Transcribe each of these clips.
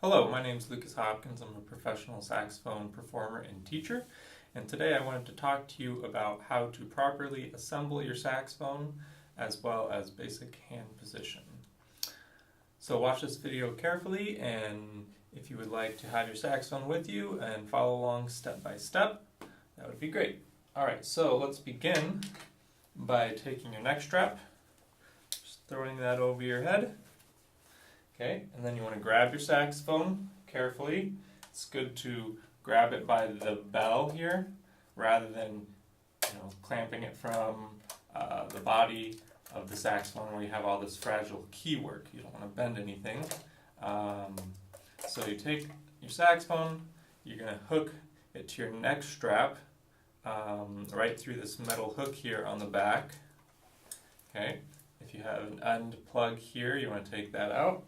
Hello, my name is Lucas Hopkins. I'm a professional saxophone performer and teacher, and today I wanted to talk to you about how to properly assemble your saxophone as well as basic hand position. So watch this video carefully, and if you would like to have your saxophone with you and follow along step by step, that would be great. Alright, so let's begin by taking your neck strap, just throwing that over your head. Okay, and then you want to grab your saxophone carefully. It's good to grab it by the bell here rather than clamping it from the body of the saxophone where you have all this fragile key work. You don't want to bend anything. So you take your saxophone, you're going to hook it to your neck strap right through this metal hook here on the back. Okay, if you have an end plug here, you want to take that out.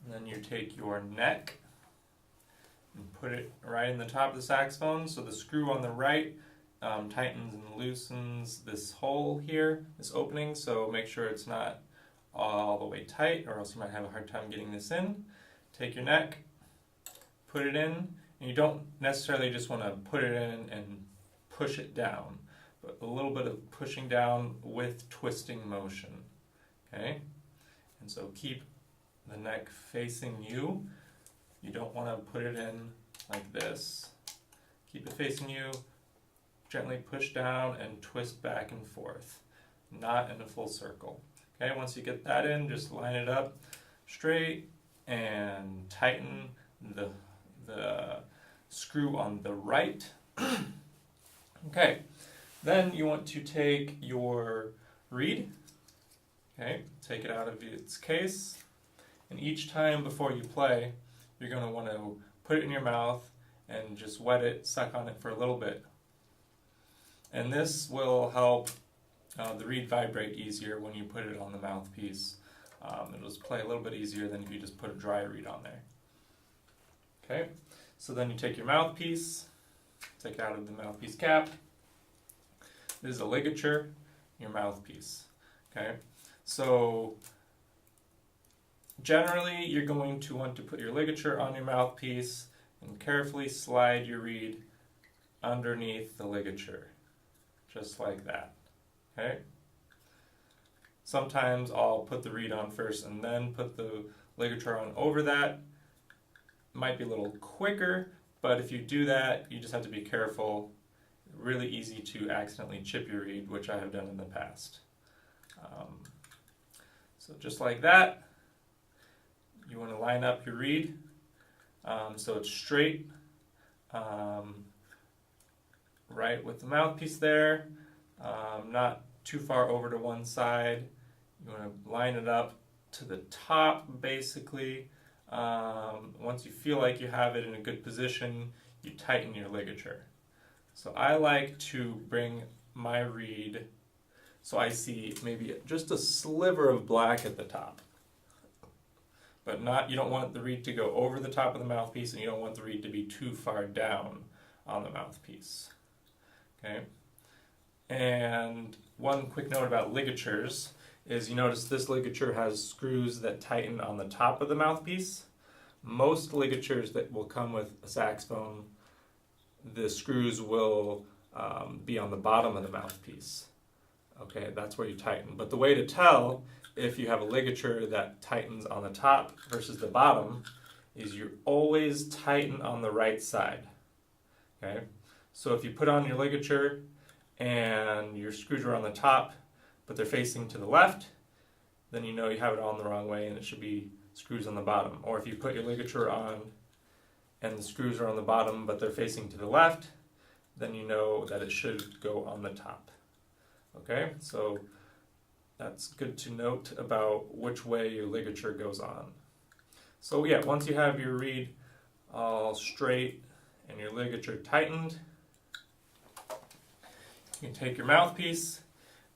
And then you take your neck and put it right in the top of the saxophone. So the screw on the right tightens and loosens this hole here, this opening. So make sure it's not all the way tight, or else you might have a hard time getting this in. Take your neck, put it in, and you don't necessarily just want to put it in and push it down, but a little bit of pushing down with twisting motion. Okay? And so keep the neck facing you. You don't want to put it in like this. Keep it facing you, gently push down and twist back and forth, not in a full circle. Okay, once you get that in, just line it up straight and tighten the screw on the right. Okay, then you want to take your reed, okay, take it out of its case. And each time before you play, you're going to want to put it in your mouth and just wet it, suck on it for a little bit. And this will help the reed vibrate easier when you put it on the mouthpiece. It'll just play a little bit easier than if you just put a dry reed on there. Okay, so then you take your mouthpiece, take it out of the mouthpiece cap. This is a ligature, your mouthpiece. Okay, so generally, you're going to want to put your ligature on your mouthpiece and carefully slide your reed underneath the ligature, just like that. Okay? Sometimes I'll put the reed on first and then put the ligature on over that. It might be a little quicker, but if you do that, you just have to be careful. Really easy to accidentally chip your reed, which I have done in the past. So just like that. You want to line up your reed so it's straight, right with the mouthpiece there, not too far over to one side. You want to line it up to the top basically. Once you feel like you have it in a good position, you tighten your ligature. So I like to bring my reed so I see maybe just a sliver of black at the top. But you don't want the reed to go over the top of the mouthpiece, and you don't want the reed to be too far down on the mouthpiece. Okay? And one quick note about ligatures is you notice this ligature has screws that tighten on the top of the mouthpiece. Most ligatures that will come with a saxophone, the screws will be on the bottom of the mouthpiece. Okay, that's where you tighten. But the way to tell if you have a ligature that tightens on the top versus the bottom is you always tighten on the right side. Okay? So if you put on your ligature and your screws are on the top but they're facing to the left, then you know you have it on the wrong way and it should be screws on the bottom. Or if you put your ligature on and the screws are on the bottom but they're facing to the left, then you know that it should go on the top. Okay? So that's good to note about which way your ligature goes on. So yeah, once you have your reed all straight and your ligature tightened, you can take your mouthpiece,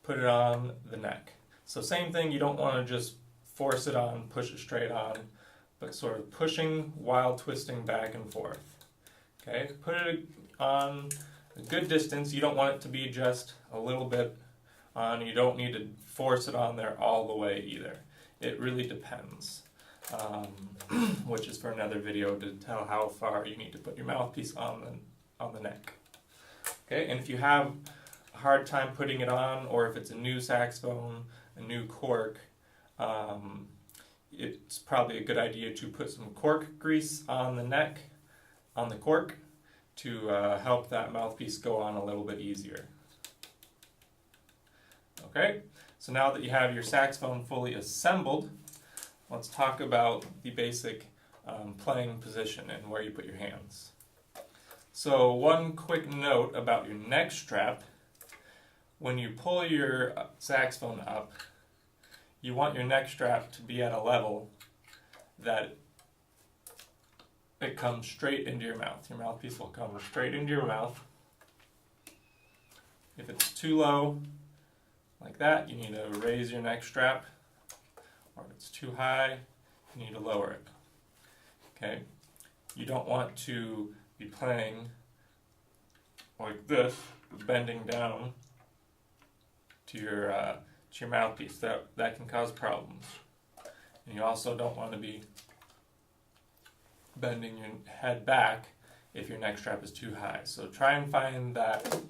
put it on the neck. So same thing, you don't want to just force it on, push it straight on, but sort of pushing while twisting back and forth. Okay, put it on a good distance. You don't want it to be just a little bit on. You don't need to force it on there all the way either. It really depends. which is for another video to tell how far you need to put your mouthpiece on the neck. Okay, and if you have a hard time putting it on, or if it's a new saxophone, a new cork, it's probably a good idea to put some cork grease on the neck, on the cork, to help that mouthpiece go on a little bit easier. Okay, so now that you have your saxophone fully assembled, let's talk about the basic playing position and where you put your hands. So one quick note about your neck strap: when you pull your saxophone up, you want your neck strap to be at a level that it comes straight into your mouth. Your mouthpiece will come straight into your mouth. If it's too low, like that, you need to raise your neck strap. Or if it's too high, you need to lower it. Okay? You don't want to be playing like this, bending down to your mouthpiece. That can cause problems. And you also don't want to be bending your head back if your neck strap is too high. So try and find that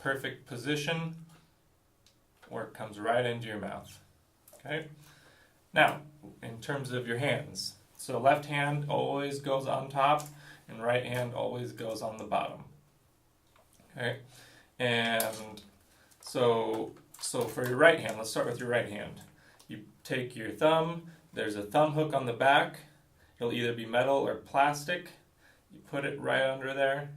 perfect position where it comes right into your mouth. Okay? Now, in terms of your hands, so left hand always goes on top and right hand always goes on the bottom. Okay? And so for your right hand, let's start with your right hand. You take your thumb, there's a thumb hook on the back. It'll either be metal or plastic. You put it right under there,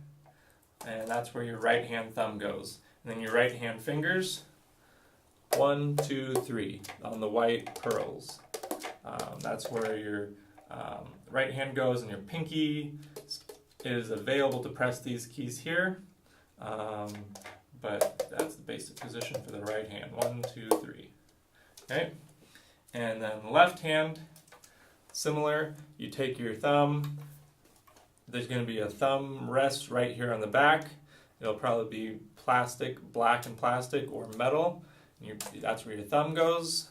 and that's where your right hand thumb goes. And then your right hand fingers, 1, 2, 3, on the white pearls. That's where your right hand goes, and your pinky is available to press these keys here. But that's the basic position for the right hand, 1, 2, 3. Okay? And then left hand, similar. You take your thumb. There's going to be a thumb rest right here on the back. It'll probably be plastic, black and plastic, or metal. That's where your thumb goes.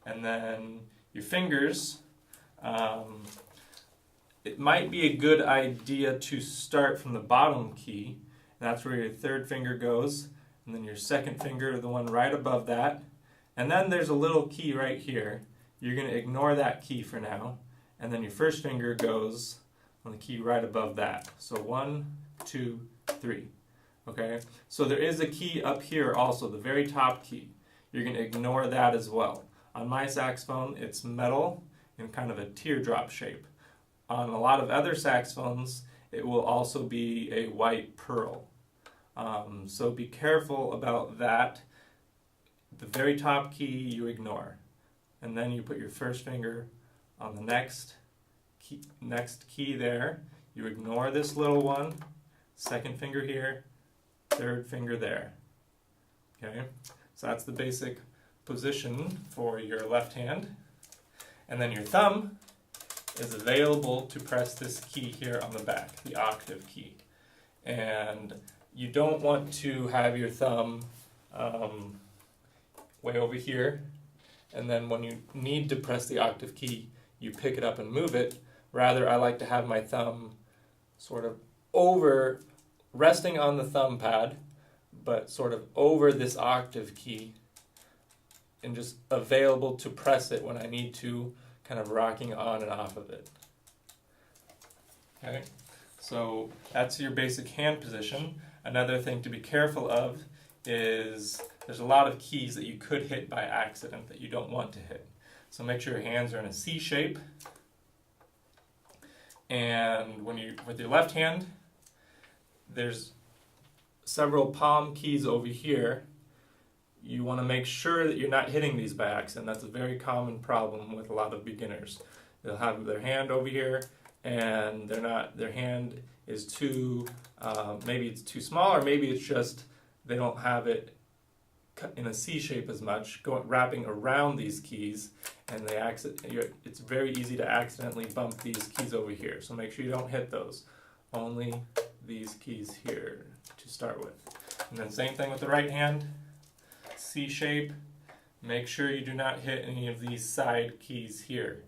And then your fingers. It might be a good idea to start from the bottom key. That's where your third finger goes. And then your second finger, the one right above that. And then there's a little key right here. You're going to ignore that key for now. And then your first finger goes on the key right above that. So 1, 2, 3. Okay? So there is a key up here also, the very top key. You're going to ignore that as well. On my saxophone, it's metal in kind of a teardrop shape. On a lot of other saxophones, it will also be a white pearl. So be careful about that. The very top key you ignore. And then you put your first finger on the next key there. You ignore this little one. Second finger here. Third finger there. Okay? So that's the basic position for your left hand. And then your thumb is available to press this key here on the back, the octave key. And you don't want to have your thumb way over here, and then when you need to press the octave key, you pick it up and move it. Rather, I like to have my thumb sort of over, resting on the thumb pad, but sort of over this octave key, and just available to press it when I need to, kind of rocking on and off of it. Okay, so that's your basic hand position. Another thing to be careful of is there's a lot of keys that you could hit by accident that you don't want to hit. So make sure your hands are in a C shape. And with your left hand, there's several palm keys over here. You want to make sure that you're not hitting these by accident. That's a very common problem with a lot of beginners. They'll have their hand over here, and their hand is too, maybe it's too small, or maybe it's just they don't have it in a C shape as much, wrapping around these keys, and it's very easy to accidentally bump these keys over here. So make sure you don't hit those. Only these keys here to start with. And then same thing with the right hand. C shape. Make sure you do not hit any of these side keys here.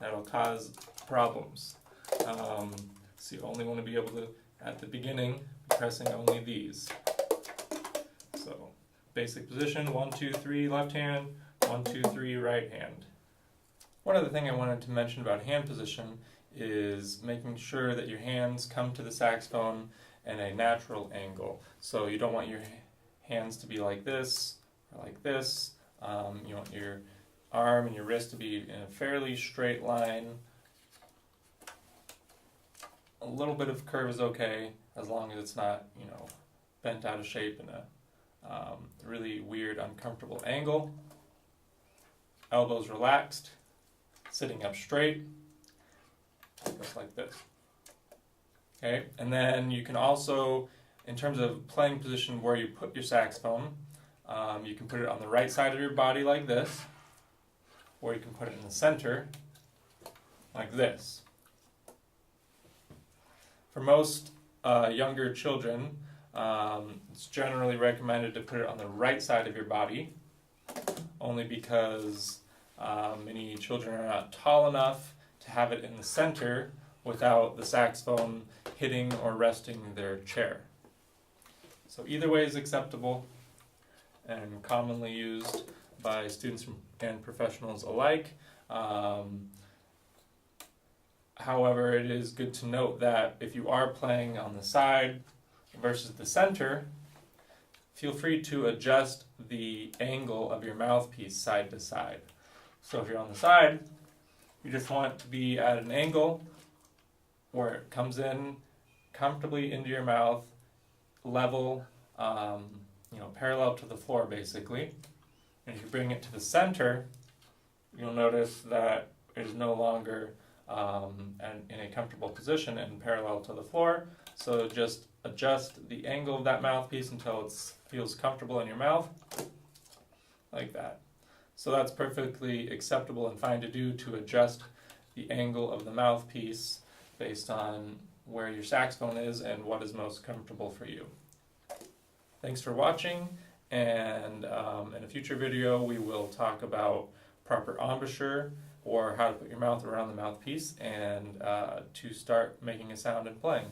That'll cause problems. So you only want to be able to, at the beginning, be pressing only these. So basic position, 1, 2, 3 left hand, 1, 2, 3 right hand. One other thing I wanted to mention about hand position is making sure that your hands come to the saxophone in a natural angle. So you don't want your hands to be like this or like this. You want your arm and your wrist to be in a fairly straight line. A little bit of curve is okay, as long as it's not, bent out of shape in a really weird, uncomfortable angle. Elbows relaxed, sitting up straight, just like this. Okay, and then you can also, in terms of playing position where you put your saxophone, you can put it on the right side of your body like this, or you can put it in the center like this. For most younger children, it's generally recommended to put it on the right side of your body, only because many children are not tall enough to have it in the center without the saxophone hitting or resting their chair. So either way is acceptable and commonly used by students and professionals alike. However, it is good to note that if you are playing on the side versus the center, feel free to adjust the angle of your mouthpiece side to side. So if you're on the side, you just want it to be at an angle where it comes in comfortably into your mouth, level, parallel to the floor basically. And if you bring it to the center, you'll notice that it is no longer in a comfortable position and parallel to the floor. So just adjust the angle of that mouthpiece until it feels comfortable in your mouth, like that. So that's perfectly acceptable and fine to do, to adjust the angle of the mouthpiece based on where your saxophone is and what is most comfortable for you. Thanks for watching, and in a future video we will talk about proper embouchure, or how to put your mouth around the mouthpiece and to start making a sound and playing.